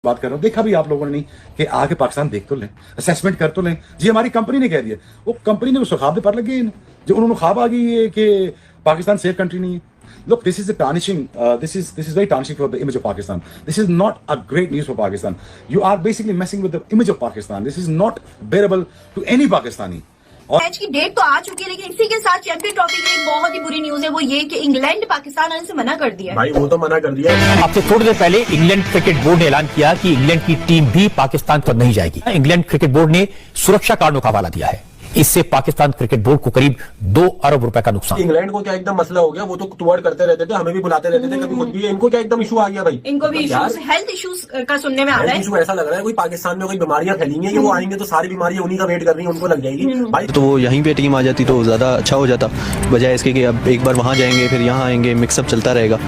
बात कर रहा हूँ, देखा भी आप लोगों ने नहीं कि आगे पाकिस्तान देख तो लें, असेसमेंट कर तो लें जी। हमारी कंपनी ने कह दिया, वो कंपनी ने उसको ख्वाब पर लगे जो उन्होंने ख्वाब आ गई है कि पाकिस्तान सेफ कंट्री नहीं है। Look, this is a tarnishing. This is very tarnishing for the image of Pakistan. This is not a great news for Pakistan. You are basically messing with the image of Pakistan. This is not bearable to any Pakistani. Match की date तो आ चुकी है, लेकिन इसी के साथ champion trophy की एक बहुत ही बुरी न्यूज है, वो ये कि इंग्लैंड पाकिस्तान आने से मना कर दिया है। भाई वो तो मना कर दिया है। अब से थोड़ी देर पहले इंग्लैंड क्रिकेट बोर्ड ने ऐलान किया कि इंग्लैंड की टीम भी पाकिस्तान पर नहीं जाएगी। इंग्लैंड क्रिकेट बोर्ड ने सुरक्षा कारणों का हवाला दिया है। इससे पाकिस्तान क्रिकेट बोर्ड को करीब 2 अरब रुपए का नुकसान। इंग्लैंड को क्या एकदम मसला हो गया, वो तो टूवर्ड करते रहते थे, हमें भी बुलाते रहते थे कभी खुद भी। इनको क्या एकदम इशू आ गया भाई, इनको भी इश्यूज, हेल्थ इश्यूज का सुनने में आ रहा है। इशू ऐसा लग रहा है कोई पाकिस्तान में कोई बीमारियां फैली हैं, वो आएंगे तो सारी बीमारियां उन्हीं का वेट कर रही हैं, उनको लग जाएगी भाई। तो यहीं पे टीम आ जाती तो ज्यादा अच्छा हो जाता, बजाय इसके कि अब एक बार वहां जाएंगे फिर यहाँ आएंगे, मिक्सअप चलता रहेगा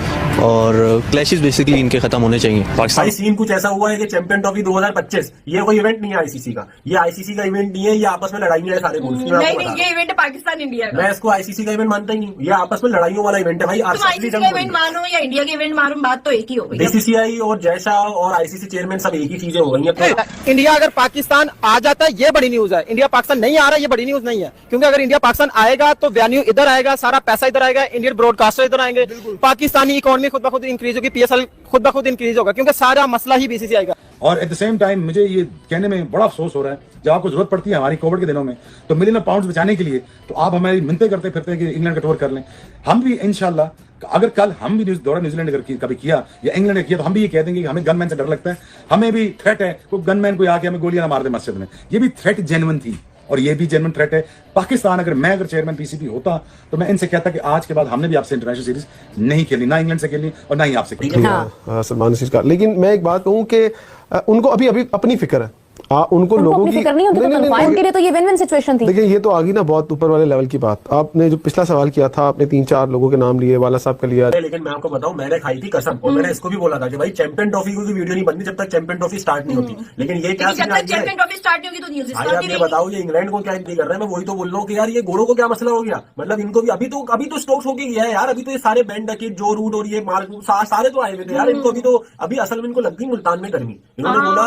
और क्लैशेस बेसिकली इनके खत्म होने चाहिए। भाई सीन कुछ ऐसा हुआ है कि चैंपियन ट्रॉफी 2025 ये कोई इवेंट नहीं है आईसीसी का, ये आईसीसी का इवेंट नहीं है, ये आपस में लड़ाई है सारे मुल्क। ये इवेंट है पाकिस्तान इंडिया का। मैं इसको आईसीसी का इवेंट मानता ही नहीं, ये आपस में लड़ाइयों वाला इवेंट है भाई। आईसीसी का इवेंट मानो या इंडिया के इवेंट मानो, बात तो एक ही हो गई। बीसीसीआई और जयशाह और आईसीसी चेयरमैन सब एक ही चीजें हो गई हैं। इंडिया अगर पाकिस्तान आ जाता है ये बड़ी न्यूज है, इंडिया पाकिस्तान नहीं आ रहा ये बड़ी न्यूज नहीं है, क्योंकि अगर इंडिया पाकिस्तान आएगा तो वेन्यू इधर आएगा, सारा पैसा इधर आएगा, इंडियन ब्रॉडकास्टर इधर आएंगे, पाकिस्तानी इकोनॉमी खुद ब खुद इंक्रीज होगी, पीएसएल खुद ब खुद इंक्रीज होगा, क्योंकि सारा मसला ही बीसीसीआई का। और एट द सेम टाइम मुझे ये कहने में बड़ा अफसोस हो रहा है, जब आपको जरूरत पड़ती है हमारी कोविड के दिनों में तो मिलियन पाउंड बचाने के लिए, तो आप हमारी मिन्नतें करते फिरते हैं कि इंग्लैंड का टूर कर लें। हम भी इंशाल्लाह अगर कल हम भी दौरा न्यूजीलैंड अगर कभी किया या इंग्लैंड ने किया तो हम भी ये कह देंगे कि हमें गनमैन से डर लगता है, हमें भी थ्रेट है, कोई गनमैन कोई आके हमें गोलियां ना मार दे मस्जिद में। ये भी थ्रेट जेन्युइन थी और ये भी जेन्युइन थ्रेट है। पाकिस्तान अगर चेयरमैन पीसीबी होता तो मैं इनसे कहता कि आज के बाद हमने भी आपसे इंटरनेशनल सीरीज नहीं खेलनी, ना इंग्लैंड से खेलनी और ना ही आपसे खेलनी। सलमान नसीर का, लेकिन मैं एक बात कहूं कि उनको अभी अपनी फिक्र है, उनको लोगों की फिक्र नहीं होती, उनके लिए तो ये विन-विन सिचुएशन थी। देखिए ये तो आ गई ना बहुत ऊपर वाले लेवल की बात। आपने जो पिछला सवाल किया था, आपने 3-4 लोगों के नाम लिए, वाला साहब का लिया, लेकिन मैं आपको बताऊं मैंने खाई थी कसम और मैंने इसको भी बोला था कि भाई चैंपियन ट्रॉफी की वीडियो नहीं बनती जब तक चैंपियन ट्रॉफी स्टार्ट नहीं होती। लेकिन ये क्या चैंपियन ट्रॉफी स्टार्ट नहीं होगी तो न्यूज़ भाई आप ये बताओ ये इंग्लैंड को क्या नहीं कर रहा है। मैं वही तो बोल रहा हूँ कि यार ये गोरों को क्या मसला हो गया, मतलब इनको भी अभी तो स्टोक्स होके गया है यार। अभी तो ये सारे बैंड डके जो रूट और ये मार्क सारे तो आए हुए थे यार। इनको अभी असल में इनको लग गई मुल्तान में गर्मी। इन्होंने बोला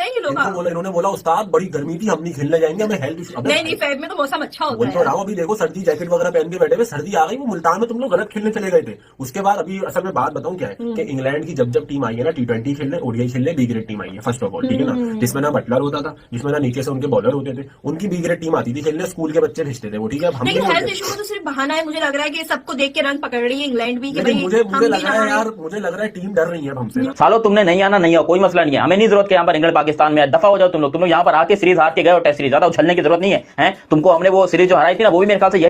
इन्होंने बोला उस्ताद बड़ी गर्मी थी, हम नहीं खेलने जाएंगे, हमें हेल्थ इशू। नहीं फेब में तो मौसम अच्छा होता है। तो अभी देखो सर्दी जैकेट वगैरह पहन के बैठे हुए, सर्दी आ गई, वो मुल्तान में तुम लोग गलत खेलने चले गए थे। उसके बाद अभी असल में बात बताऊं क्या है कि इंग्लैंड की जब टीम आई है ना T20 खेलने, ओडीआई खेलने, बी ग्रेड टीम आई है फर्स्ट ऑफ ऑल, ठीक है ना, जिसमें ना बटलर होता था, जिसमें ना नीचे से उनके बॉलर होते थे, उनकी बी ग्रेड टीम आती थी खेलने, स्कूल के बच्चे भेजते थे वो, ठीक है। लेकिन हेल्थ इशू को तो सिर्फ बहाना है, मुझे लग रहा है कि सबको देख के रंग पकड़ रही है इंग्लैंड भी। मुझे लग रहा है यार, मुझे लग रहा है टीम डर रही है हमसे। सालों तुमने नहीं आना नहीं हो, कोई मसला नहीं है, हमें नहीं जरूरत के यहाँ पर इंग्लैंड पाकिस्तान में दफा हो जाओ तुम लोग यहाँ पर आके सीरीज हार के गए और टेस्ट सीरीज, ज्यादा उछलने की जरूरत नहीं है। तुमको हमने वो सीरीज जो हराई थी ना, वो भी मेरे ख्याल से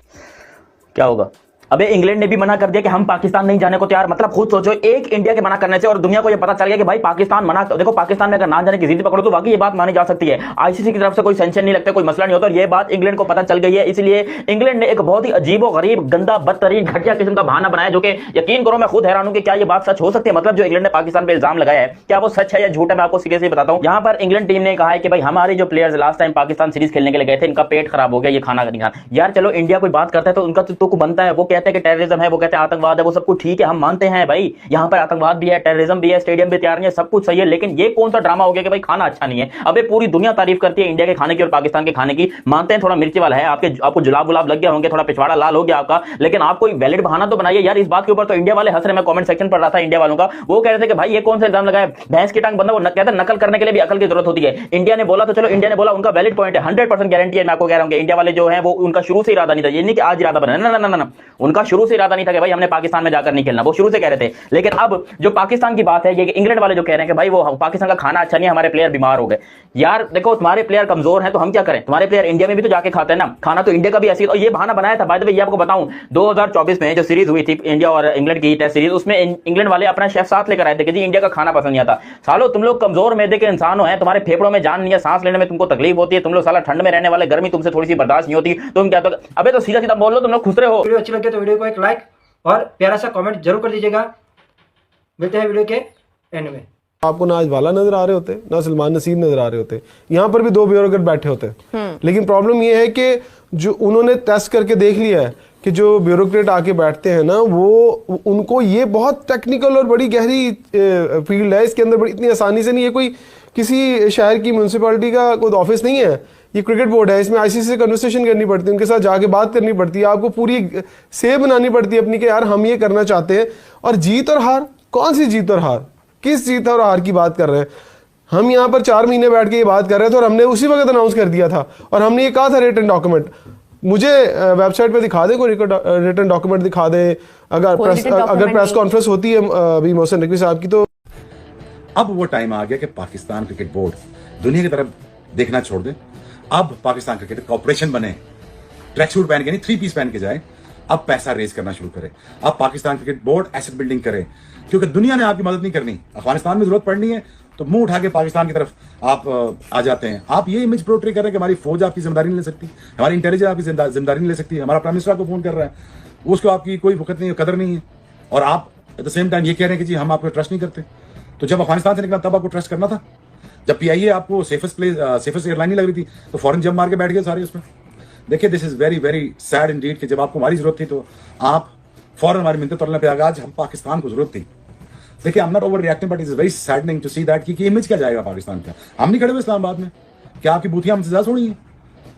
क्या होगा। अबे इंग्लैंड ने भी मना कर दिया कि हम पाकिस्तान नहीं जाने को तैयार। मतलब खुद सोचो, एक इंडिया के मना करने से और दुनिया को ये पता चल गया कि भाई पाकिस्तान मना। देखो पाकिस्तान में अगर ना जाने की जिद पकड़ो तो वाकई ये बात मानी जा सकती है, आईसीसी की तरफ से कोई सेंशन नहीं लगता, कोई मसला नहीं होता। और ये बात इंग्लैंड को पता चल गई है, इसलिए इंग्लैंड ने एक बहुत ही अजीबो गरीब, गंदा, बदतरीन, घटिया किस्म का बहाना बनाया, जो कि यकीन करो मैं खुद हैरान हूं कि क्या ये बात सच हो सकती है। मतलब जो इंग्लैंड ने पाकिस्तान पर इल्जाम लगाया है, क्या वो सच है या झूठ है, मैं आपको सीरियसली बताता हूं। यहाँ पर इंग्लैंड टीम ने कहा है कि भाई हमारे जो players last time Pakistan series खेलने के लिए गए थे, इनका पेट खराब हो गया, ये खाना नहीं खाना। यार चलो इंडिया कोई बात करता है तो उनका तुक बनता है, वो कहते हैं कि टेररिज्म है, वो कहते हैं आतंकवाद है, वो सब कुछ ठीक है, हम मानते हैं भाई यहाँ पर आतंकवाद भी है, टेररिज्म भी है, स्टेडियम भी तैयार नहीं है, सब कुछ सही है। लेकिन ये कौन सा ड्रामा हो गया कि भाई खाना अच्छा नहीं है। अबे पूरी दुनिया तारीफ करती है इंडिया के खाने की और पाकिस्तान के खाने की, मानते हैं थोड़ा मिर्ची वाला है, आपको जुलाब गुलाब लग गया होंगे, थोड़ा पिछवाड़ा लाल हो गया आपका, लेकिन आप कोई वैलिड बहाना तो बनाइए यार। इस बात के ऊपर तो इंडिया वाले हंस रहे, मैं कमेंट सेक्शन पढ़ रहा था इंडिया वालों का, वो कह रहे थे कि भाई ये कौन सा इल्जाम लगाया, भैंस की टांग बंदा। वो कहते हैं नकल करने के लिए भी अकल की जरूरत होती है। इंडिया ने बोला तो चलो, इंडिया ने बोला, उनका वैलिड पॉइंट है, 100% गारंटी है। मैं आपको कह रहा हूं इंडिया वाले जो है वो उनका शुरू से इरादा नहीं था, ये नहीं कि आज इरादा बना, ना, उनका शुरू से इरादा नहीं था कि भाई हमने पाकिस्तान में जाकर नहीं खेलना, वो शुरू से कह रहे थे। लेकिन अब जो पाकिस्तान की बात है, ये इंग्लैंड वाले जो कह रहे हैं कि भाई वो पाकिस्तान का खाना अच्छा नहीं है, हमारे प्लेयर बीमार हो गए। यार देखो तुम्हारे प्लेयर कमजोर हैं तो हम क्या करें, तुम्हारे प्लेयर इंडिया में भी तो जाके खाते हैं ना खाना, तो इंडिया का भी ऐसी। और ये बहाना बनाया था, बाय द वे ये आपको बताऊं 2024 में जो सीरीज हुई थी इंडिया और इंग्लैंड की टेस्ट सीरीज, उसमें इंग्लैंड वाले अपना शेफ साथ लेकर आए थे कि जी इंडिया का खाना पसंद नहीं आता। सालों तुम लोग कमजोर मैदे के इंसान हो, तुम्हारे फेफड़ों में जान नहीं है, सांस लेने में तुमको तकलीफ होती है, तुम लोग साला ठंड में रहने वाले, गर्मी तुमसे थोड़ी सी बर्दाश्त नहीं होती, तुम क्या तो अबे तो सीधा सीधा बोल लो, तुम लोग खुश रहे हो। वीडियो अच्छी लगे तो वीडियो को एक लाइक और प्यारा सा कमेंट जरूर कर दीजिएगा। मिलते हैं वीडियो के एंड में। आपको ना आज वाला नजर आ रहे होते, ना सलमान नसीर नजर आ रहे होते, यहाँ पर भी 2 ब्यूरोक्रेट बैठे होते। लेकिन प्रॉब्लम ये है कि जो उन्होंने टेस्ट करके देख लिया है कि जो ब्यूरोक्रेट आके बैठते हैं ना, वो उनको ये बहुत टेक्निकल और बड़ी गहरी फील्ड है, इसके अंदर बड़ी इतनी आसानी से नहीं है। कोई किसी शहर की म्यूनसिपैलिटी का कोई ऑफिस नहीं है, ये क्रिकेट बोर्ड है, इसमें आईसीसी से कन्वर्सेशन करनी पड़ती है, उनके साथ जाके बात करनी पड़ती है, आपको पूरी सेव बनानी पड़ती है अपनी कि यार हम ये करना चाहते हैं। और जीत और हार, कौन सी जीत और हार, किस जीत और हार की बात कर रहे हैं हम? यहाँ पर 4 महीने बैठ के ये बात कर रहे थे और हमने उसी वक्त अनाउंस कर दिया था और हमने ये कहा था रिटन डॉक्यूमेंट। मुझे वेबसाइट पे दिखा दे, कोई रिटन डॉक्यूमेंट दिखा दे। अगर प्रेस कॉन्फ्रेंस होती है अभी मोहसिन नकवी साहब की, तो अब वो टाइम आ गया कि पाकिस्तान क्रिकेट बोर्ड दुनिया की तरफ देखना छोड़ दे। अब पाकिस्तान क्रिकेट कॉर्पोरेशन बने, ट्रैक सूट पहन के नहीं, 3 पीस पहन के जाए। अब पैसा रेज करना शुरू करे। अब Pakistan cricket board asset building करे, क्योंकि दुनिया ने आपकी मदद नहीं करनी। अफगानिस्तान में जरूरत पड़नी है तो मुंह उठा के पाकिस्तान की तरफ आप आ जाते हैं। आप ये इमेज पोर्ट्रे कर रहे हैं कि हमारी फौज आपकी जिम्मेदारी नहीं ले सकती, हमारी इंटेलिजेंस आपकी जिम्मेदारी नहीं ले सकती। हमारा प्राइम मिनिस्टर आपको फोन कर रहा है, उसको आपकी कोई वक्त नहीं है, कदर नहीं है, और आप एट द सेम टाइम ये कह रहे हैं कि जी हम आपको ट्रस्ट नहीं करते। तो जब अफगानिस्तान से निकला तब आपको ट्रस्ट करना था। जब पीआईए आपको सेफेस्ट एयरलाइन नहीं लग रही थी तो फॉरेन जंप मार के बैठ गए सारे उसमें। देखिए, this is very very sad Indeed कि जब आपको हमारी जरूरत थी तो आप फॉरन हमारी मिन्नत तोड़ने पे आ गए। आज हम पाकिस्तान को जरूरत थी। देखिए, I am not overreacting, but it is very saddening to see that कि इमेज क्या जाएगा पाकिस्तान का। हम नहीं खड़े हुए इस्लामाबाद में, क्या आपकी बूथियां हमसे ज्यादा छोड़ी हैं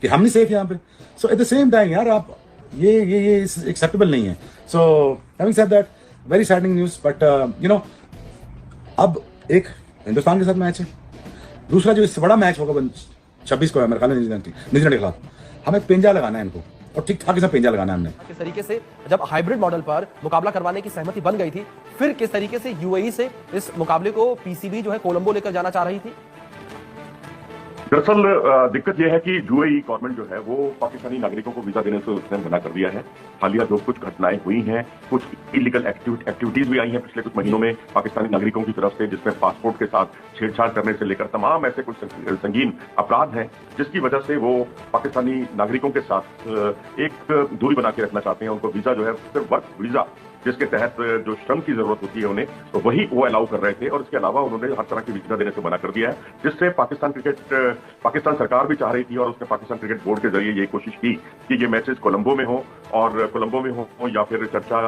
कि हम नहीं सेफ यहाँ पे? सो एट द सेम टाइम यार, आप ये एक्सेप्टेबल नहीं है। So having said that, very saddening news, but you know, अब एक हिंदुस्तान के साथ मैच है, दूसरा जो इससे बड़ा मैच होगा 26 को है मेरे ख्याल में न्यूजीलैंड के खिलाफ। हमें पेंजा लगाना है इनको, और ठीक ठाक से पेंजा लगाना है हमने। किस तरीके से जब हाइब्रिड मॉडल पर मुकाबला करवाने की सहमति बन गई थी, फिर किस तरीके से यूएई से इस मुकाबले को पीसीबी जो है कोलंबो लेकर जाना चाह रही थी? दरअसल दिक्कत यह है कि यूएई गवर्नमेंट जो है वो पाकिस्तानी नागरिकों को वीजा देने से उसने मना कर दिया है। हालिया जो कुछ घटनाएं हुई हैं, कुछ इलीगल एक्टिविटीज भी आई हैं पिछले कुछ महीनों में पाकिस्तानी नागरिकों की तरफ से, जिसमें पासपोर्ट के साथ छेड़छाड़ करने से लेकर तमाम ऐसे कुछ संगीन अपराध हैं, जिसकी वजह से वो पाकिस्तानी नागरिकों के साथ एक दूरी बना के रखना चाहते हैं। उनको वीजा जो है सिर्फ वर्क वीजा, जिसके तहत जो श्रम की जरूरत होती है उन्हें, तो वही वो अलाउ कर रहे थे। और इसके अलावा उन्होंने हर तरह की वीजा देने से मना कर दिया है, जिससे पाकिस्तान सरकार भी चाह रही थी और उसने पाकिस्तान क्रिकेट बोर्ड के जरिए ये कोशिश की कि ये मैचेस कोलंबो में हो, और कोलंबो में हो या फिर चर्चा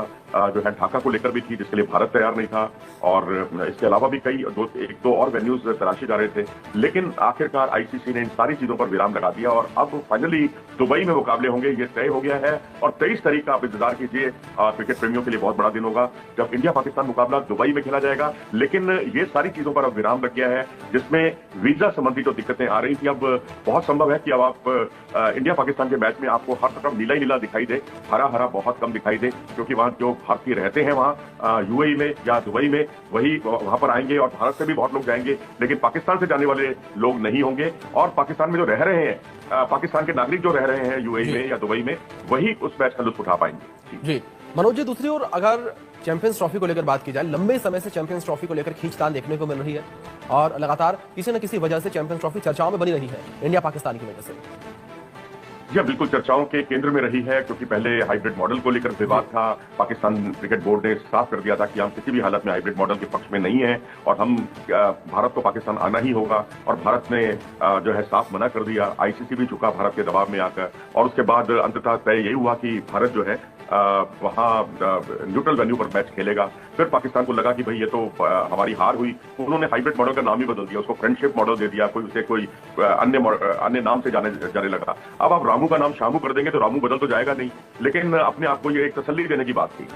जो है ढाका को लेकर भी थी, जिसके लिए भारत तैयार नहीं था। और इसके अलावा भी कई एक दो और वेन्यूज तलाशे जा रहे थे, लेकिन आखिरकार आईसीसी ने इन सारी चीजों पर विराम लगा दिया और अब फाइनली दुबई में मुकाबले होंगे, ये तय हो गया है। और 23 तारीख का आप इंतजार कीजिए, क्रिकेट प्रेमियों के लिए बहुत बड़ा दिन होगा जब इंडिया पाकिस्तान मुकाबला दुबई में खेला जाएगा। लेकिन ये सारी चीजों पर अब विराम लग गया है, जिसमें वीजा संबंधी जो दिक्कतें आ रही थी, अब बहुत संभव है कि अब आप इंडिया पाकिस्तान के मैच में आपको हर तरफ नीला ही नीला दिखाई दे, हरा हरा बहुत कम दिखाई दे, क्योंकि वहां जो भारतीय रहते हैं वहां यूएई में या दुबई में, वही वहां पर आएंगे और भारत से भी बहुत लोग जाएंगे, लेकिन पाकिस्तान से जाने वाले लोग नहीं होंगे। और पाकिस्तान में जो रह रहे हैं, पाकिस्तान के नागरिक जो रह रहे हैं यूएई में या दुबई में, वही उस मैच का लुत्फ उठा पाएंगे। जी मनोज जी, दूसरी ओर अगर चैंपियंस ट्रॉफी को लेकर बात की जाए, लंबे समय से चैंपियंस ट्रॉफी को लेकर खींचतान देखने को मिल रही है और लगातार किसी न किसी वजह से चैंपियंस ट्रॉफी चर्चाओं में बनी रही है इंडिया पाकिस्तान की वजह से। यह बिल्कुल चर्चाओं के केंद्र में रही है, क्योंकि पहले हाइब्रिड मॉडल को लेकर विवाद था। पाकिस्तान क्रिकेट बोर्ड ने साफ कर दिया था कि हम किसी भी हालत में हाइब्रिड मॉडल के पक्ष में नहीं है और हम भारत को पाकिस्तान आना ही होगा, और भारत ने जो है साफ मना कर दिया। आईसीसी भी झुका भारत के दबाव में आकर, और उसके बाद अंततः तय यही हुआ कि भारत जो है वहां न्यूट्रल वेन्यू पर मैच खेलेगा। फिर पाकिस्तान को लगा कि भाई ये तो हमारी हार हुई, उन्होंने हाइब्रिड मॉडल का नाम ही बदल दिया, उसको फ्रेंडशिप मॉडल दे दिया, कोई अन्य नाम से जाने लगा। अब आप रामू का नाम शामू कर देंगे तो रामू बदल तो जाएगा नहीं, लेकिन अपने आप को ये एक तसल्ली देने की बात थी।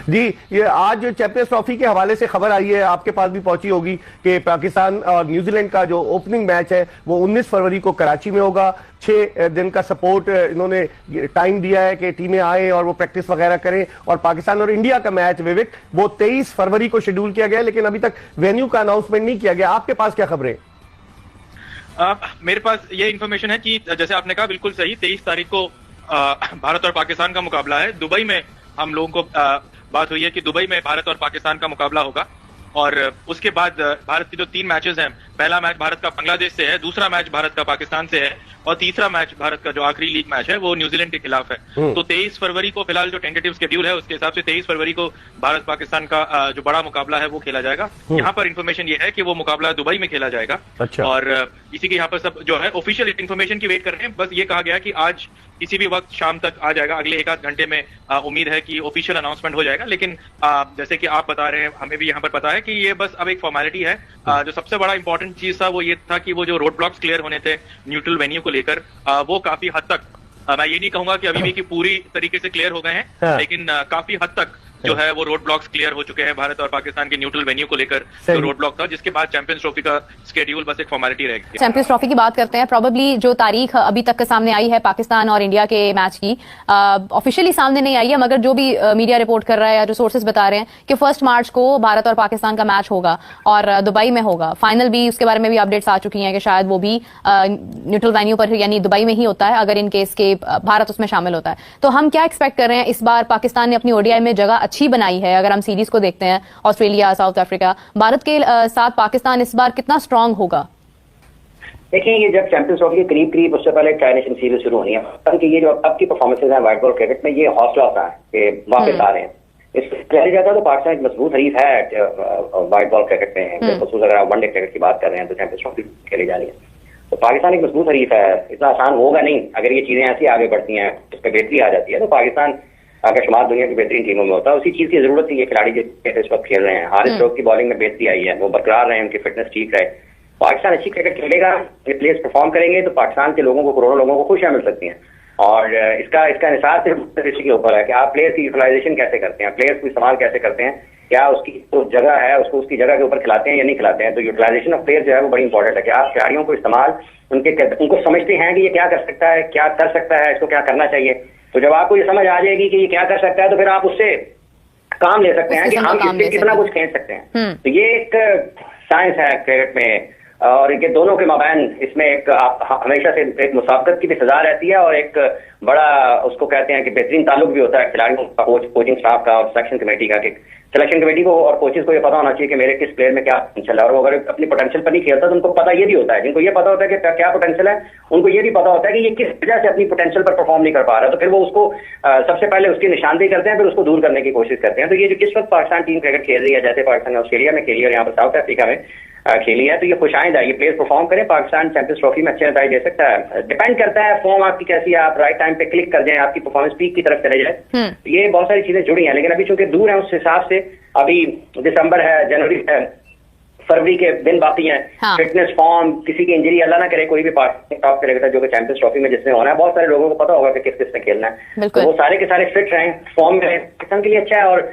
जी, ये आज चैंपियंस ट्रॉफी के हवाले से खबर आई है, आपके पास भी पहुंची होगी कि पाकिस्तान और न्यूजीलैंड का जो ओपनिंग मैच है वो 19 फरवरी को कराची में होगा। 6 दिन का सपोर्ट इन्होंने टाइम दिया है कि टीमें आए और वो प्रैक्टिस वगैरह करें। और पाकिस्तान और इंडिया का मैच विवेक वो 23 फरवरी को शेड्यूल किया गया, लेकिन अभी तक वेन्यू का अनाउंसमेंट नहीं किया गया। आपके पास क्या खबरें? मेरे पास ये इन्फॉर्मेशन है कि जैसे आपने कहा बिल्कुल सही, 23 तारीख को भारत और पाकिस्तान का मुकाबला है। दुबई में हम लोगों को बात हुई है कि दुबई में भारत और पाकिस्तान का मुकाबला होगा, और उसके बाद भारत के जो 3 मैचेस हैं, पहला मैच भारत का बांग्लादेश से है, दूसरा मैच भारत का पाकिस्तान से है, और तीसरा मैच भारत का जो आखिरी लीग मैच है वो न्यूजीलैंड के खिलाफ है। तो 23 फरवरी को फिलहाल जो टेंटेटिव शेड्यूल है उसके हिसाब से 23 फरवरी को भारत पाकिस्तान का जो बड़ा मुकाबला है वो खेला जाएगा। यहाँ पर इन्फॉर्मेशन ये है कि वो मुकाबला दुबई में खेला जाएगा। अच्छा। और इसी के यहाँ पर सब जो है ऑफिशियल इन्फॉर्मेशन की वेट कर रहे हैं। बस ये कहा गया कि आज किसी भी वक्त शाम तक आ जाएगा। अगले एक आध घंटे में उम्मीद है कि ऑफिशियल अनाउंसमेंट हो जाएगा। लेकिन जैसे कि आप बता रहे हैं, हमें भी यहाँ पर पता है कि ये बस अब एक फॉर्मेलिटी है। जो सबसे बड़ा इंपॉर्टेंट चीज था वो ये था कि वो जो रोड ब्लॉक्स क्लियर होने थे न्यूट्रल वेन्यू को लेकर, वो काफी हद तक, मैं ये नहीं कहूंगा कि अभी भी कि पूरी तरीके से क्लियर हो गए हैं, लेकिन काफी हद तक जो है वो रोड ब्लॉक्स क्लियर हो चुके हैं भारत और पाकिस्तान के न्यूट्रल वेन्यू को लेकर। जो रोड ब्लॉक था, जिसके बाद चैंपियंस ट्रॉफी का स्केड्यूल बस एक फॉर्मेलिटी रहेगी। चैंपियंस ट्रॉफी की बात करते हैं। प्रोबेबली जो तारीख अभी तक के सामने आई है पाकिस्तान और इंडिया के मैच की, ऑफिशियली सामने नहीं आई है, मगर जो भी मीडिया रिपोर्ट कर रहा है या जो सोर्सेज बता रहे हैं कि 1 मार्च को भारत और पाकिस्तान का मैच होगा और दुबई में होगा। फाइनल भी उसके बारे में भी अपडेट्स आ चुकी हैं कि शायद वो भी न्यूट्रल वेन्यू पर यानी दुबई में ही होता है, अगर इन केस के भारत उसमें शामिल होता है। तो हम क्या एक्सपेक्ट कर रहे हैं इस बार? पाकिस्तान ने अपनी ओडीआई में जगह अच्छी बनाई है। अगर हम सीरीज को देखते हैं, ऑस्ट्रेलिया, साउथ अफ्रीका, भारत के साथ पाकिस्तान इस बार कितना स्ट्रांग होगा? देखिए, ये जब चैंपियंस ट्रॉफी के करीब करीब उससे पहले ट्राई नेशन सीरीज शुरू होनी है, क्योंकि ये जो अब की परफॉर्मेंसेज हैं व्हाइट बॉल क्रिकेट में, ये हौसला सा है कि वापस आ रहे हैं। इससे कहा जाता है तो पाकिस्तान एक मजबूत हरीफ है व्हाइट बॉल क्रिकेट में। खसूस अगर आप वनडे क्रिकेट की बात कर रहे हैं तो चैंपियंस ट्रॉफी खेली जा रही है, तो पाकिस्तान एक मजबूत हरीफ है। इतना आसान होगा नहीं। अगर ये चीजें ऐसी आगे बढ़ती हैं, इस पर बेहतरी आ जाती है, तो पाकिस्तान का शुमार दुनिया की बेहतरीन टीमों में होता है। उसी चीज की जरूरत थी। ये खिलाड़ी जो इस वक्त खेल रहे हैं, हारिस स्ट्रोक की बॉलिंग में बेहतरी आई है, वो बरकरार रहे, उनकी फिटनेस ठीक रहे। पाकिस्तान अच्छी क्रिकेट खेलेगा, ये प्लेयर्स परफॉर्म करेंगे तो पाकिस्तान के लोगों को, करोड़ों लोगों को खुशियां मिल सकती हैं। और इसका निसार सिर्फ इसी के ऊपर है कि आप प्लेयर्स की यूटिलाइजेशन कैसे करते हैं, प्लेयर्स को इस्तेमाल कैसे करते हैं, क्या उसकी जो जगह है उसको उसकी जगह के ऊपर खिलाते हैं या नहीं खिलाते हैं। तो यूटिलाइजेशन ऑफ प्लेयर जो है वो बड़ी इंपॉर्टेंट है कि आप खिलाड़ियों को इस्तेमाल उनको समझते हैं कि ये क्या कर सकता है, क्या कर सकता है, इसको क्या करना चाहिए। तो जब आपको ये समझ आ जाएगी कि ये क्या कर सकता है, तो फिर आप उससे काम ले सकते हैं कि हम इससे कितना कुछ खेल सकते हैं। तो ये एक साइंस है क्रिकेट में, और इनके दोनों के माबैन इसमें एक हमेशा से एक मुसाबकत की भी सजा रहती है, और एक बड़ा उसको कहते हैं कि बेहतरीन ताल्लुक भी होता है खिलाड़ियों का, कोचिंग स्टाफ का और सिलेक्शन कमेटी का। सिलेक्शन कमेटी को और कोचेस को ये पता होना चाहिए कि मेरे किस प्लेयर में क्या पोटेंशियल है, और वो अगर अपनी पोटेंशियल पर नहीं खेलता तो उनको पता ये भी होता है, जिनको ये पता होता है कि क्या पोटेंशियल है, उनको ये भी पता होता है कि ये किस वजह से अपनी पोटेंशियल पर परफॉर्म नहीं कर पा रहा। तो फिर वो उसको सबसे पहले उसकी निशानदेही करते हैं, फिर उसको दूर करने की कोशिश करते हैं। तो ये जो किस वक्त पाकिस्तान टीम क्रिकेट खेल रही है, जैसे पाकिस्तान ऑस्ट्रेलिया में खेली और यहाँ पर साउथ अफ्रीका में खेली है, तो ये खुशाइंद है। ये प्लेयर्स परफॉर्म करें, पाकिस्तान चैंपियंस ट्रॉफी में अच्छे नतीजे दे सकता है। डिपेंड करता है फॉर्म आपकी कैसी है, आप राइट टाइम पे क्लिक कर जाए, आपकी परफॉर्मेंस पीक की तरफ चले जाए। ये बहुत सारी चीजें जुड़ी हैं, लेकिन अभी चूंकि दूर है उस हिसाब से, अभी दिसंबर है, जनवरी है, फरवरी के दिन बाकी हैं। फिटनेस, फॉर्म, किसी की इंजरी अल्लाह ना करे, कोई भी पार्ट टॉप करेगा जो कि चैंपियंस ट्रॉफी में जिसमें होना है, बहुत सारे लोगों को पता होगा कि किस किस में खेलना है, तो वो सारे के सारे फिट रहें, फॉर्म में रहें, पाकिस्तान के लिए अच्छा है। और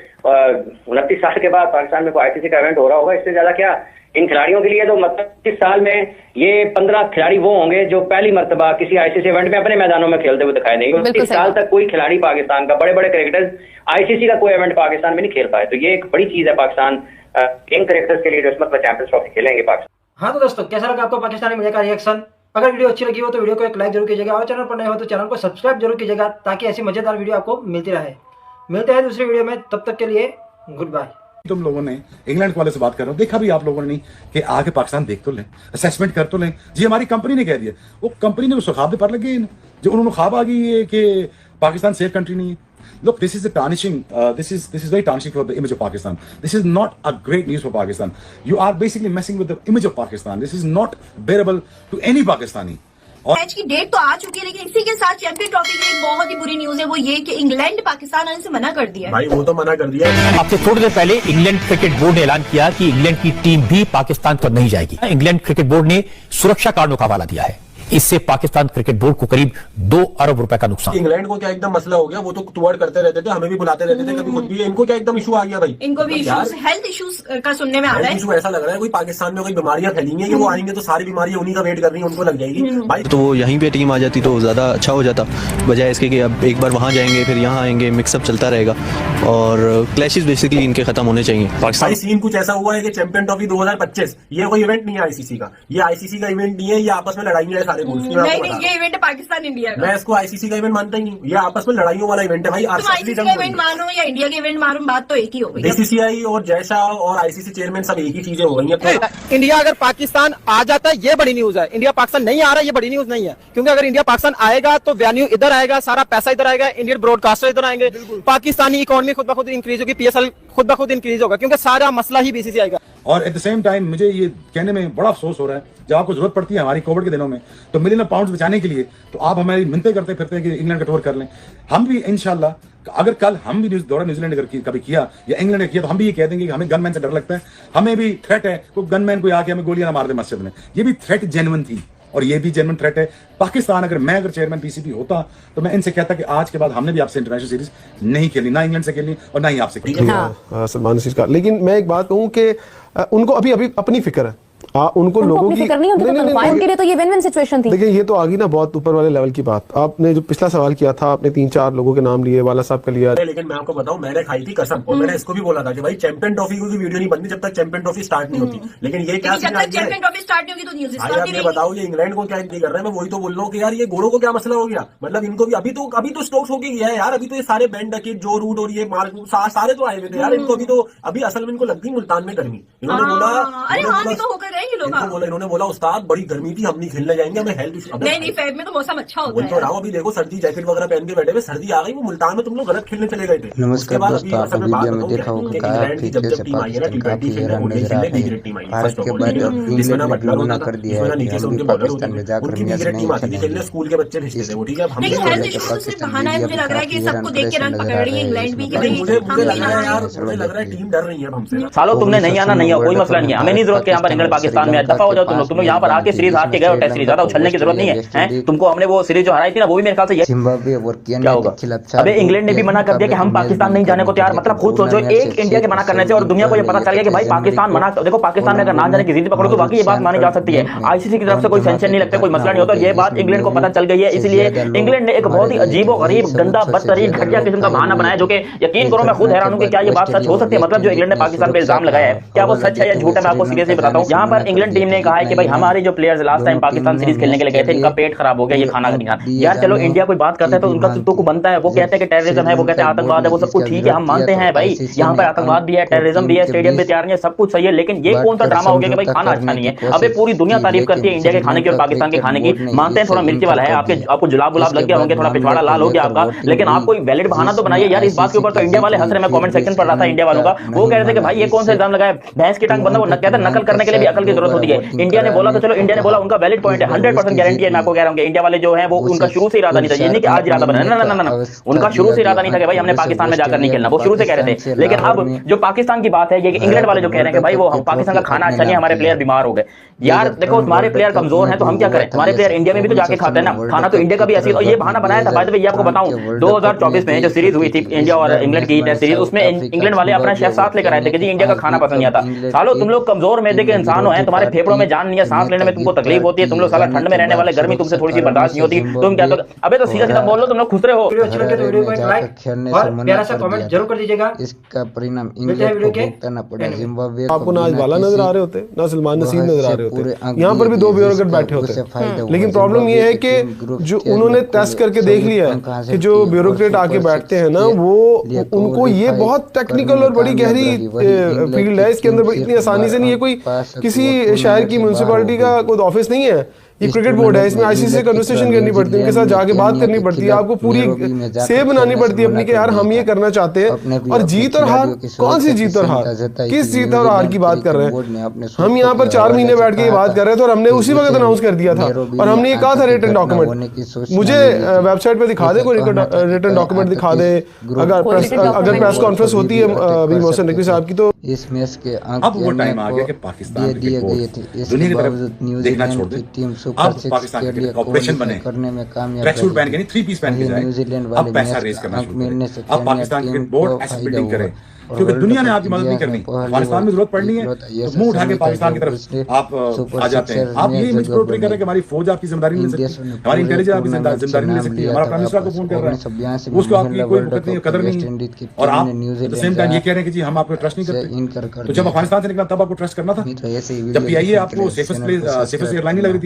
29 साल के बाद पाकिस्तान में कोई आईसीसी का इवेंट हो रहा होगा, इससे ज्यादा क्या इन खिलाड़ियों के लिए। तो मतलब इस साल में ये 15 खिलाड़ी वो होंगे जो पहली मर्तबा किसी आईसीसी इवेंट में अपने मैदानों में खेलते हुए दिखाई देंगे। इस साल तक कोई खिलाड़ी पाकिस्तान का, बड़े बड़े क्रिकेटर्स आईसीसी का कोई इवेंट पाकिस्तान में नहीं खेल पाए। तो ये एक बड़ी चीज है पाकिस्तान इन क्रिकेटर्स के लिए जो इस मतलब चैंपियंस ट्रॉफी खेलेंगे पाकिस्तान। हाँ तो दोस्तों, कैसा लगा आपको पाकिस्तानी मीडिया का रिएक्शन? अगर वीडियो अच्छी लगी हो तो वीडियो को एक लाइक जरूर कीजिएगा, और चैनल पर नए हो तो चैनल को सब्सक्राइब जरूर कीजिएगा, ताकि ऐसी मजेदार वीडियो आपको मिलती रहे। मिलते हैं दूसरी वीडियो में, तब तक के लिए गुड बाय। तुम लोगों ने इंग्लैंड वाले से बात कर रहा हूं, देखा भी आप लोगों ने नहीं कि आके पाकिस्तान देख तो लें, असेसमेंट कर तो लें। जी हमारी कंपनी ने कह दिया, वो कंपनी ने उसको ख्वाब पर लगे, जो उन्होंने ख्वाब आ गई है कि पाकिस्तान सेफ कंट्री नहीं है। Look, this is a tarnishing. This is very tarnishing for the image of Pakistan. This is not a great news for Pakistan. You are basically messing with the image of Pakistan. This is not bearable to any Pakistani. Match की date तो आ चुकी है, लेकिन इसी के साथ champion trophy की एक बहुत ही बुरी न्यूज है, वो ये कि इंग्लैंड पाकिस्तान आने से मना कर दिया। भाई वो तो मना कर दिया। आपसे थोड़ी देर पहले इंग्लैंड क्रिकेट बोर्ड ने ऐलान किया कि इंग्लैंड की टीम भी पाकिस्तान तो नहीं जाएगी। इंग्लैंड क्रिकेट बोर्ड ने सुरक्षा कारणों का हवाला दिया है। इससे पाकिस्तान क्रिकेट बोर्ड को करीब 2 अरब रुपए का नुकसान। इंग्लैंड को क्या एकदम मसला हो गया, वो तो टुवर्ड करते रहते थे, हमें भी बुलाते रहते थे कभी खुद भी। इनको क्या एकदम इशू आ गया भाई? इनको भी इश्यूज, हेल्थ इश्यूज का सुनने में आ रहा है। इशू ऐसा लग रहा है कोई पाकिस्तान में कोई बीमारियां फैली हैं कि वो आएंगे तो सारी बीमारियां उन्हीं का वेट कर रही हैं, उनको लग जाएगी भाई। तो यहीं पे टीम आ जाती तो ज़्यादा अच्छा हो जाता, बजाय इसके कि अब एक बार वहाँ जाएंगे फिर यहाँ आएंगे, मिक्सअप चलता रहेगा, और क्लैशेस बेसिकली इनके खत्म होने चाहिए। पाकिस्तान सीन कुछ ऐसा हुआ है कि चैंपियन ट्रॉफी 2025 ये कोई इवेंट नहीं है आईसीसी का, ये आईसीसी का इवेंट नहीं है, ये आपस में लड़ाई है सारे रूल्स। ये इवेंट है पाकिस्तान इंडिया का। मैं इसको आईसीसी का इवेंट मानता ही नहीं, ये आपस में लड़ाइयों वाला इवेंट है भाई। तुम आईसीसी का इवेंट मानो या इंडिया के इवेंट मानो, बात तो एक ही हो गई। बीसीसीआई और जयशाह और आईसीसी चेयरमैन सब एक ही चीजें हो गई हैं। इंडिया अगर पाकिस्तान आ जाता है ये बड़ी न्यूज है, इंडिया पाकिस्तान नहीं आ रहा ये बड़ी न्यूज नहीं है, क्योंकि अगर इंडिया पाकिस्तान आएगा तो वेन्यू इधर आएगा, सारा पैसा इधर आएगा, इंडियन ब्रॉडकास्टर इधर आएंगे, पाकिस्तानी इकोनॉमी खुद ब खुद इंक्रीज होगी, पीएसएल खुद ब खुद इंक्रीज होगा, क्योंकि सारा मसला ही बीसीसीआई का। और एट द सेम टाइम मुझे ये कहने में बड़ा अफसोस हो रहा है, जब आपको जरूरत पड़ती है हमारी कोविड के दिनों में तो मिलियन पाउंड्स बचाने के लिए तो आप हमारी मिन्नतें करते फिरते हैं कि इंग्लैंड का टूर कर लें। हम भी इंशाल्लाह, अगर कल हम भी दौरा न्यूजीलैंड अगर कभी किया या इंग्लैंड ने किया तो हम भी ये कह देंगे कि हमें गनमैन से डर लगता है, हमें भी थ्रेट है, कोई गनमैन कोई आके हमें गोलियां ना मार दे मस्जिद में। ये भी थ्रेट जेन्युइन थी और ये भी जेन्युइन थ्रेट है। पाकिस्तान अगर मैं चेयरमैन पीसीबी होता तो मैं इनसे कहता कि आज के बाद हमने भी आपसे इंटरनेशनल सीरीज नहीं खेलनी, ना इंग्लैंड से खेलनी और ना ही आपसे खेलनी। सलमान नसीर का, लेकिन मैं एक बात कहूं कि उनको अभी अपनी फिक्र है, उनको लोगों की फिक्र नहीं, उनके लिए तो ये विन विन सिचुएशन थी। देखिए ये तो आ गई ना बहुत ऊपर वाले लेवल की बात। आपने जो पिछला सवाल किया था, आपने 3-4 लोगों के नाम लिए, वाला साहब का लिया। लेकिन मैं आपको बताऊं, मैंने खाई थी कसम और मैंने इसको भी बोला था कि भाई चैंपियन ट्रॉफी की वीडियो नहीं बनती जब तक चैंपियन ट्रॉफी स्टार्ट नहीं होती। लेकिन ये क्या चैंपियन ट्रॉफी स्टार्ट नहीं होगी तो न्यूज़ भाई आप ये बताओ, ये इंग्लैंड को क्या नहीं कर रहे हैं? मैं वही तो बोल रहा हूँ कि यार ये गोरों को क्या मसला हो गया, मतलब इनको भी अभी तो स्टोक्स होके गया है यार। अभी तो ये सारे बैंड डकेट, जो रूट और ये मार सारे तो आए हुए थे यार। इनको अभी असल में इनको लग गई मुल्तान में गर्मी। इन्होंने बोला उस्ताद बड़ी गर्मी थी, हम नहीं खेलने जाएंगे, हमें हेल्थ इशू। नहीं फेब में तो मौसम अच्छा होता है। तो रहा अभी देखो सर्दी जैकेट वगैरह पहन के बैठे हुए, सर्दी आ गई, वो मुल्तान में तुम लोग गलत खेलने चले गए थे। नमस्कार दोस्तों, आपको वीडियो में देखा होगा इंग्लैंड से पाकिस्तान काफी हैरान नजर आ रहे हैं। भारत के बाद इंग्लैंड ने मना कर दिया है कि हम भी पाकिस्तान में जाकर मैच नहीं खेलेंगे। स्कूल के बच्चे भेजते थे वो, ठीक है। लेकिन हेल्थ इशू तो सिर्फ बहाना है, मुझे लग रहा है कि सबको देख के रन पकड़ रही है इंग्लैंड भी कि भाई मुझे लग रहा है यार, मुझे लग रहा है टीम डर रही है हमसे। सालो तुमने नहीं आना, नहीं आओ, कोई मसला नहीं है, हमें नहीं जरूरत कि यहाँ पर इंग्लैंड पाकिस्तान में दफा हो जाओ। तुम लोग यहाँ पर आके सीरीज हार के गए और टेस्ट सीरीज, ज्यादा उछलने की जरूरत नहीं है। तुमको हमने वो सीरीज जो हराई थी ना, वो भी मेरे ख्याल से जिम्बाब्वे और क्या होगा। अबे इंग्लैंड ने भी मना कर दिया कि हम पाकिस्तान नहीं जाने को तैयार। मतलब खुद सोचो, एक इंडिया के मना करने से और दुनिया को ये पता चल गया कि भाई पाकिस्तान मना। देखो पाकिस्तान में अगर ना जाने की जिद पकड़ो तो बाकी ये बात मानी जा सकती है, आईसीसी की तरफ से कोई सेंशन नहीं लगता, कोई मसला नहीं होता। ये बात इंग्लैंड को पता चल गई है, इसलिए इंग्लैंड ने एक बहुत ही अजीब और गरीब, गंदा, बदतरीन, घटिया किस्म का बहाना बनाया, जो कि यकीन करो मैं खुद हैरान हूं कि क्या ये बात सच हो सकती है। मतलब जो इंग्लैंड ने पाकिस्तान पे इल्जाम लगाया है, क्या वो सच है या झूठ है, मैं आपको सीरियसली बताता हूं। यहाँ पर इंग्लैंड टीम ने कहा है कि भाई हमारे जो players last time Pakistan series खेलने के लिए गए थे, इनका पेट खराब हो गया, ये खाना नहीं खाना। यार चलो इंडिया कोई बात करता है तो उनका तो बनता है, वो कहते हैं कि टेररिज्म है, वो कहते हैं आतंकवाद है, वो सब कुछ ठीक है, हम मानते हैं भाई यहाँ पर आतंकवाद भी है, टेररिज्म भी है, स्टेडियम भी तैयार नहीं है, सब कुछ सही है। लेकिन ये कौन सा ड्रामा हो गया कि भाई खाना अच्छा नहीं है। अबे पूरी दुनिया तारीफ करती है इंडिया के खाने की और पाकिस्तान के खाने की, मानते हैं थोड़ा मिर्ची वाला है, आपको जुलाब गुलाब लग गया होंगे, थोड़ा पिछवाड़ा लाल हो गया आपका, लेकिन आप कोई वैलिड बहाना तो बनाइए यार। इस बात के ऊपर तो इंडिया वाले हंस रहे, मैं कमेंट सेक्शन पढ़ रहा था इंडिया वालों का, वो कह रहे थे कि भाई ये कौन सा इल्जाम लगाया, भैंस की टांग बंदा। वो कहते हैं नकल करने के लिए भी अकल की जरूरत होती है। इंडिया ने बोला तो चलो, इंडिया ने बोला, उनका वैलिड पॉइंट है, 100% गारंटी है। मैं आपको कह रहा हूं कि इंडिया वाले जो हैं वो उनका शुरू से इरादा नहीं था, ये नहीं कि आज इरादा बना, ना, उनका शुरू से इरादा नहीं था कि भाई हमने पाकिस्तान में जाकर नहीं खेलना, वो शुरू से कह रहे थे। लेकिन अब जो पाकिस्तान की बात है, ये इंग्लैंड वाले जो कह रहे हैं कि भाई वो पाकिस्तान का खाना अच्छा नहीं, हमारे प्लेयर बीमार हो गए। यार देखो हमारे प्लेयर कमजोर हैं तो हम क्या करें, हमारे प्लेयर इंडिया में भी तो जाके खाते हैं ना खाना, तो इंडिया का भी ऐसी। और ये बहाना बनाया था, बाय द वे ये आपको बताऊं 2024 में जो सीरीज हुई थी इंडिया और इंग्लैंड की टेस्ट सीरीज, उसमें इंग्लैंड वाले अपना शेफ साथ लेकर आए थे कि जी इंडिया का खाना पसंद नहीं आता। सालो तुम लोग कमजोर मैदे के इंसान हो, तुम्हारे फेफड़ों में जान नहीं है, सांस लेने में तुमको तकलीफ होती है, तुम लोग साला ठंड में रहने वाले, गर्मी तुमसे थोड़ी सी बर्दाश्त नहीं होती, तुम क्या तो अबे तो सीधा बोल लो, तुम लोग खुश रहे हो। वीडियो अच्छी लगे तो वीडियो को एक लाइक और प्यारा सा कमेंट जरूर कर दीजिएगा। इसका परिणाम इंग्लैंड को भुगतना पड़ा। जिम्बाब्वे आपको ना वाला नजर आ रहे होते, ना सलमान नसीर नजर आ रहे होते, यहाँ पर भी 2 ब्यूरोक्रेट बैठे होते। लेकिन प्रॉब्लम ये है कि जो उन्होंने टेस्ट करके देख लिया है कि जो ब्यूरोक्रेट आके बैठते हैं ना, वो उनको ये बहुत टेक्निकल और बड़ी गहरी फील्ड है, इसके अंदर इतनी आसानी से नहीं है। कोई किसी शहर की म्यूनसिपैलिटी का कोई ऑफिस नहीं है, ये क्रिकेट बोर्ड है, इसमें आईसीसी से कन्वर्सेशन करनी पड़ती है, उनके साथ जाके बात करनी पड़ती है, आपको पूरी सेव बनानी पड़ती है अपनी कि यार हम ये करना चाहते हैं। और जीत और हार, कौन सी जीत और हार, किस जीत और हार की बात कर रहे हैं हम? यहाँ पर 4 महीने बैठ के ये बात कर रहे थे और हमने उसी वक्त अनाउंस कर दिया था और हमने ये कहा था रिटन डॉक्यूमेंट। मुझे वेबसाइट पे दिखा दे, कोई रिटन डॉक्यूमेंट दिखा दे, अगर प्रेस कॉन्फ्रेंस होती है अभी मोहसिन नकवी साहब की, तो इस मैच के अब वो टाइम आ गया कि पाकिस्तान दिए गए थे। दुनिया की तरफ देखना छोड़ दे, अब पाकिस्तान क्रिकेट कॉर्पोरेशन बने, ट्रैक सूट पहन के नहीं 3 पीस पहन के जाए, अब पैसा रेज करना शुरू करें, अब पाकिस्तान क्रिकेट बोर्ड ऐसी बिल्डिंग करे, क्योंकि दुनिया ने आपकी मदद नहीं करनी। अफगानिस्तान में जरूरत पड़नी है तो मुंह उठा के पाकिस्तान की तरफ आप आ जाते हैं। आप ये इमेज पोर्ट्रे कर रहे हैं कि हमारी फौज आपकी जिम्मेदारी नहीं ले सकती, हमारी इंटेलिजेंस आपकी जिम्मेदारी नहीं ले सकती। हमारा प्राइम मिनिस्टर आपको फोन कर रहा है, उसको आपकी कोई कदर नहीं, और आप एट द सेम टाइम ये कह रहे हैं कि जी हम आपको ट्रस्ट नहीं करते। तो जब अफगानिस्तान से निकला तब आपको ट्रस्ट करना था, जब पीआईए आपको सेफेस्ट एयरलाइन नहीं लग रही थी।